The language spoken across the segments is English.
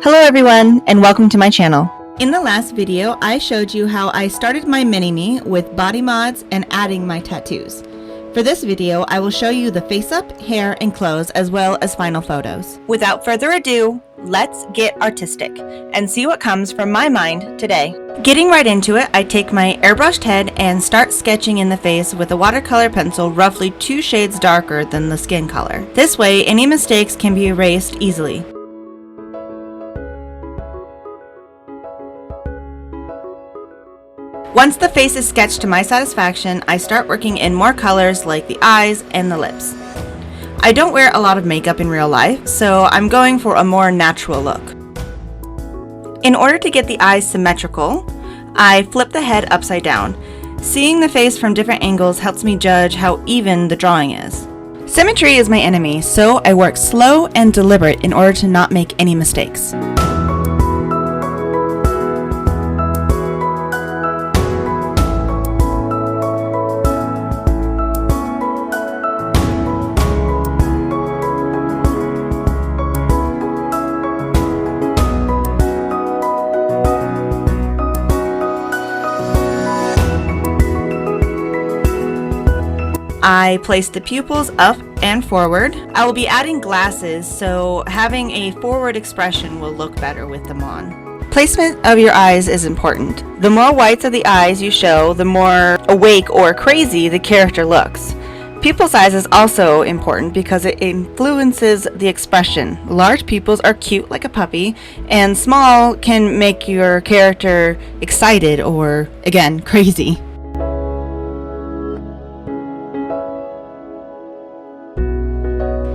Hello everyone, and welcome to my channel. In the last video, I showed you how I started my mini-me with body mods and adding my tattoos. For this video, I will show you the face-up, hair, and clothes, as well as final photos. Without further ado, let's get artistic and see what comes from my mind today. Getting right into it, I take my airbrushed head and start sketching in the face with a watercolor pencil roughly 2 shades darker than the skin color. This way, any mistakes can be erased easily. Once the face is sketched to my satisfaction, I start working in more colors like the eyes and the lips. I don't wear a lot of makeup in real life, so I'm going for a more natural look. In order to get the eyes symmetrical, I flip the head upside down. Seeing the face from different angles helps me judge how even the drawing is. Symmetry is my enemy, so I work slow and deliberate in order to not make any mistakes. I place the pupils up and forward. I will be adding glasses, so having a forward expression will look better with them on. Placement of your eyes is important. The more whites of the eyes you show, the more awake or crazy the character looks. Pupil size is also important because it influences the expression. Large pupils are cute like a puppy, and small can make your character excited or, again, crazy.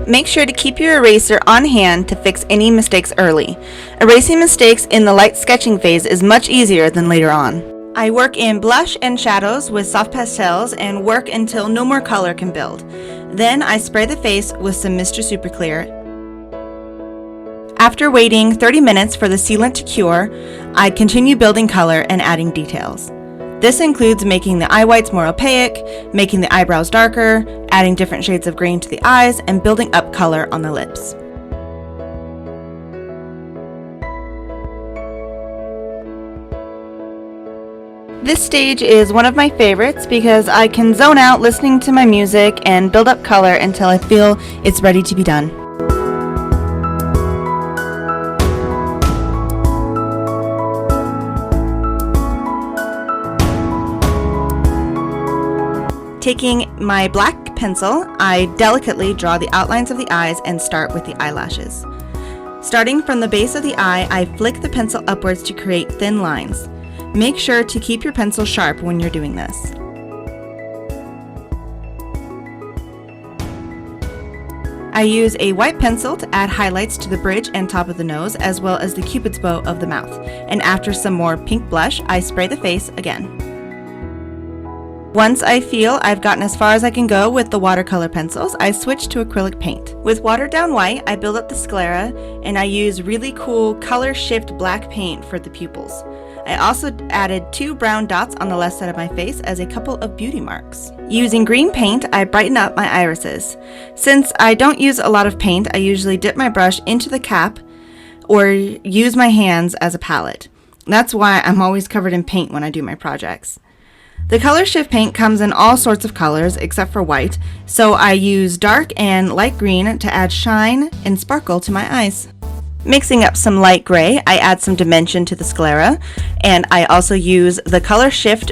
Make sure to keep your eraser on hand to fix any mistakes early. Erasing mistakes in the light sketching phase is much easier than later on. I work in blush and shadows with soft pastels and work until no more color can build. Then I spray the face with some Mr. Super Clear. After waiting 30 minutes for the sealant to cure, I continue building color and adding details. This includes making the eye whites more opaque, making the eyebrows darker, adding different shades of green to the eyes, and building up color on the lips. This stage is one of my favorites because I can zone out listening to my music and build up color until I feel it's ready to be done. Taking my black pencil, I delicately draw the outlines of the eyes and start with the eyelashes. Starting from the base of the eye, I flick the pencil upwards to create thin lines. Make sure to keep your pencil sharp when you're doing this. I use a white pencil to add highlights to the bridge and top of the nose, as well as the cupid's bow of the mouth. And after some more pink blush, I spray the face again. Once I feel I've gotten as far as I can go with the watercolor pencils, I switch to acrylic paint. With watered down white, I build up the sclera, and I use really cool color shift black paint for the pupils. I also added 2 brown dots on the left side of my face as a couple of beauty marks. Using green paint, I brighten up my irises. Since I don't use a lot of paint, I usually dip my brush into the cap or use my hands as a palette. That's why I'm always covered in paint when I do my projects. The color shift paint comes in all sorts of colors except for white, so I use dark and light green to add shine and sparkle to my eyes. Mixing up some light gray, I add some dimension to the sclera, and I also use the color shift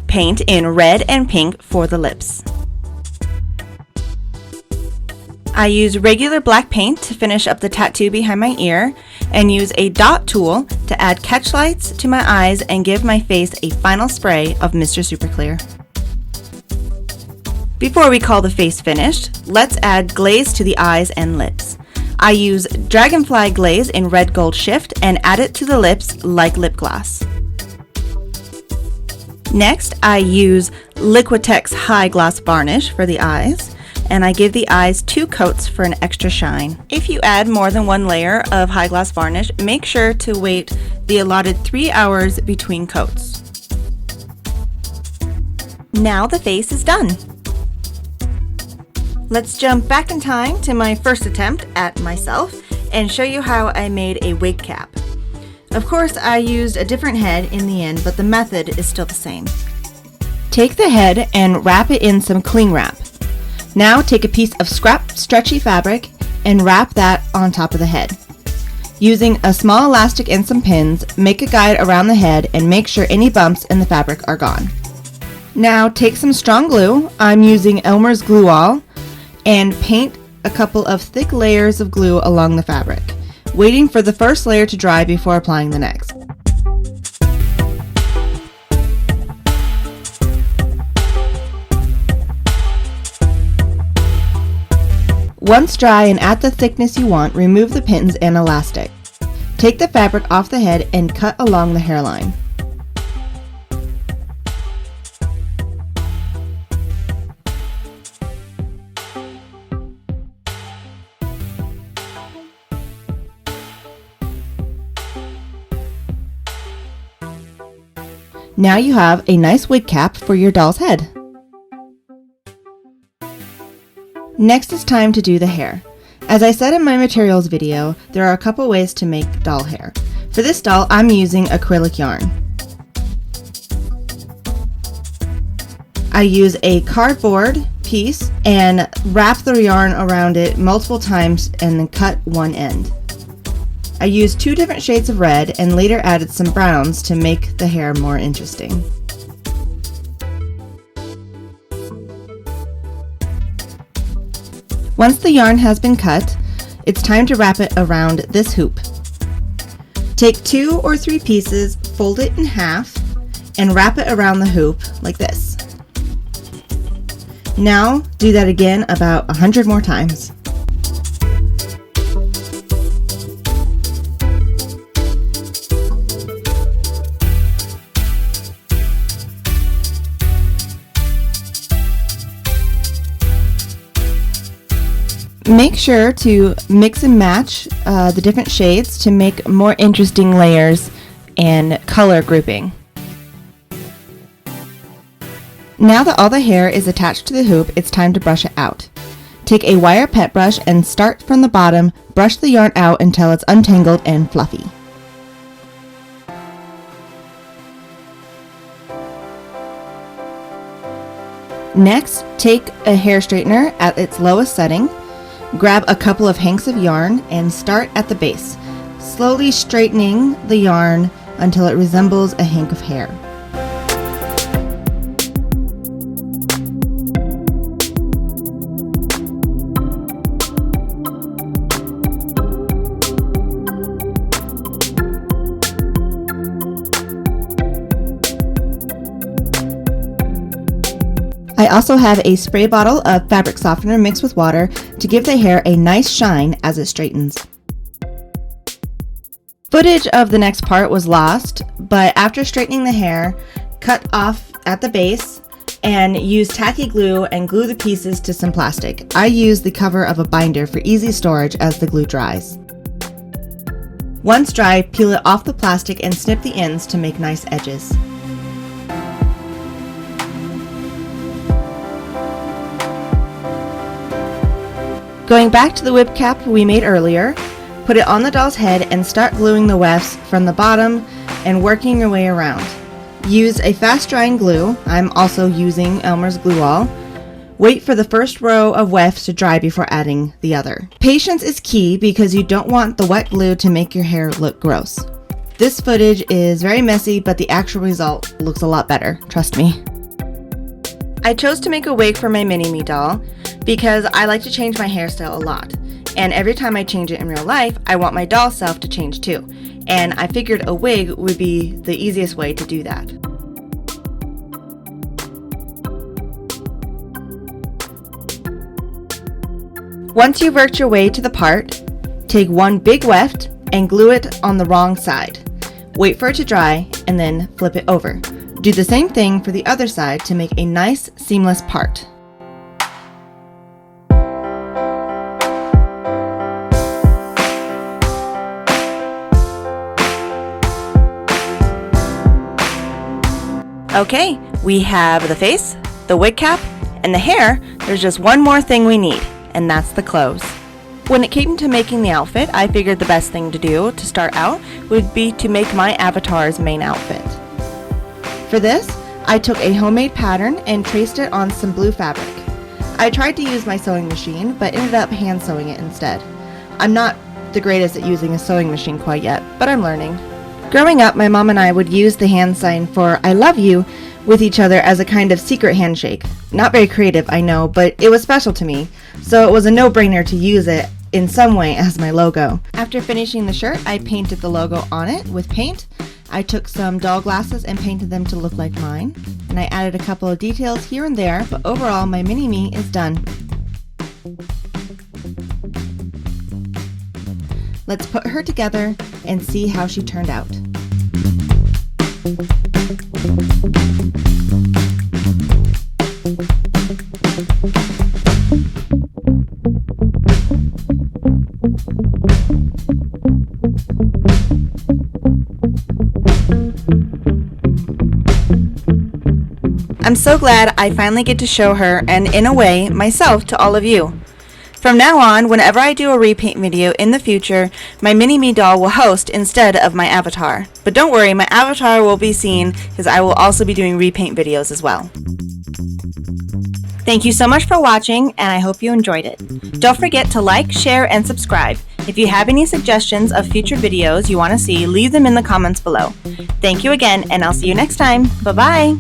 paint in red and pink for the lips. I use regular black paint to finish up the tattoo behind my ear, and use a dot tool to add catch lights to my eyes and give my face a final spray of Mr. Super Clear. Before we call the face finished, let's add glaze to the eyes and lips. I use Dragonfly glaze in red gold shift and add it to the lips like lip gloss. Next, I use Liquitex high gloss varnish for the eyes, and I give the eyes 2 coats for an extra shine. If you add more than 1 layer of high gloss varnish, make sure to wait the allotted 3 hours between coats. Now the face is done. Let's jump back in time to my first attempt at myself and show you how I made a wig cap. Of course, I used a different head in the end, but the method is still the same. Take the head and wrap it in some cling wrap. Now take a piece of scrap stretchy fabric and wrap that on top of the head. Using a small elastic and some pins, make a guide around the head and make sure any bumps in the fabric are gone. Now take some strong glue, I'm using Elmer's Glue All, and paint a couple of thick layers of glue along the fabric, waiting for the first layer to dry before applying the next. Once dry and at the thickness you want, remove the pins and elastic. Take the fabric off the head and cut along the hairline. Now you have a nice wig cap for your doll's head. Next it's time to do the hair. As I said in my materials video, there are a couple ways to make doll hair. For this doll, I'm using acrylic yarn. I use a cardboard piece and wrap the yarn around it multiple times and then cut one end. I used 2 different shades of red and later added some browns to make the hair more interesting. Once the yarn has been cut, it's time to wrap it around this hoop. Take 2 or 3 pieces, fold it in half, and wrap it around the hoop like this. Now do that again about 100 more times. Make sure to mix and match the different shades to make more interesting layers and color grouping. Now that all the hair is attached to the hoop, it's time to brush it out. Take a wire pet brush and start from the bottom, brush the yarn out until it's untangled and fluffy. Next, take a hair straightener at its lowest setting. Grab a couple of hanks of yarn and start at the base, slowly straightening the yarn until it resembles a hank of hair. I also have a spray bottle of fabric softener mixed with water to give the hair a nice shine as it straightens. Footage of the next part was lost, but after straightening the hair, cut off at the base and use tacky glue and glue the pieces to some plastic. I use the cover of a binder for easy storage as the glue dries. Once dry, peel it off the plastic and snip the ends to make nice edges. Going back to the wig cap we made earlier, put it on the doll's head and start gluing the wefts from the bottom and working your way around. Use a fast drying glue, I'm also using Elmer's Glue All. Wait for the first row of wefts to dry before adding the other. Patience is key because you don't want the wet glue to make your hair look gross. This footage is very messy, but the actual result looks a lot better, trust me. I chose to make a wig for my mini-me doll because I like to change my hairstyle a lot, and every time I change it in real life, I want my doll self to change too, and I figured a wig would be the easiest way to do that. Once you've worked your way to the part, take one big weft and glue it on the wrong side. Wait for it to dry and then flip it over. Do the same thing for the other side to make a nice seamless part. Okay, we have the face, the wig cap, and the hair. There's just one more thing we need, and that's the clothes. When it came to making the outfit, I figured the best thing to do to start out would be to make my avatar's main outfit. For this, I took a homemade pattern and traced it on some blue fabric. I tried to use my sewing machine, but ended up hand sewing it instead. I'm not the greatest at using a sewing machine quite yet, but I'm learning. Growing up, my mom and I would use the hand sign for I love you with each other as a kind of secret handshake. Not very creative, I know, but it was special to me, so it was a no-brainer to use it in some way as my logo. After finishing the shirt, I painted the logo on it with paint. I took some doll glasses and painted them to look like mine, and I added a couple of details here and there, but overall my mini-me is done. Let's put her together and see how she turned out. I'm so glad I finally get to show her, and in a way, myself, to all of you. From now on, whenever I do a repaint video in the future, my mini-me doll will host instead of my avatar. But don't worry, my avatar will be seen because I will also be doing repaint videos as well. Thank you so much for watching, and I hope you enjoyed it. Don't forget to like, share, and subscribe. If you have any suggestions of future videos you want to see, leave them in the comments below. Thank you again, and I'll see you next time. Bye-bye!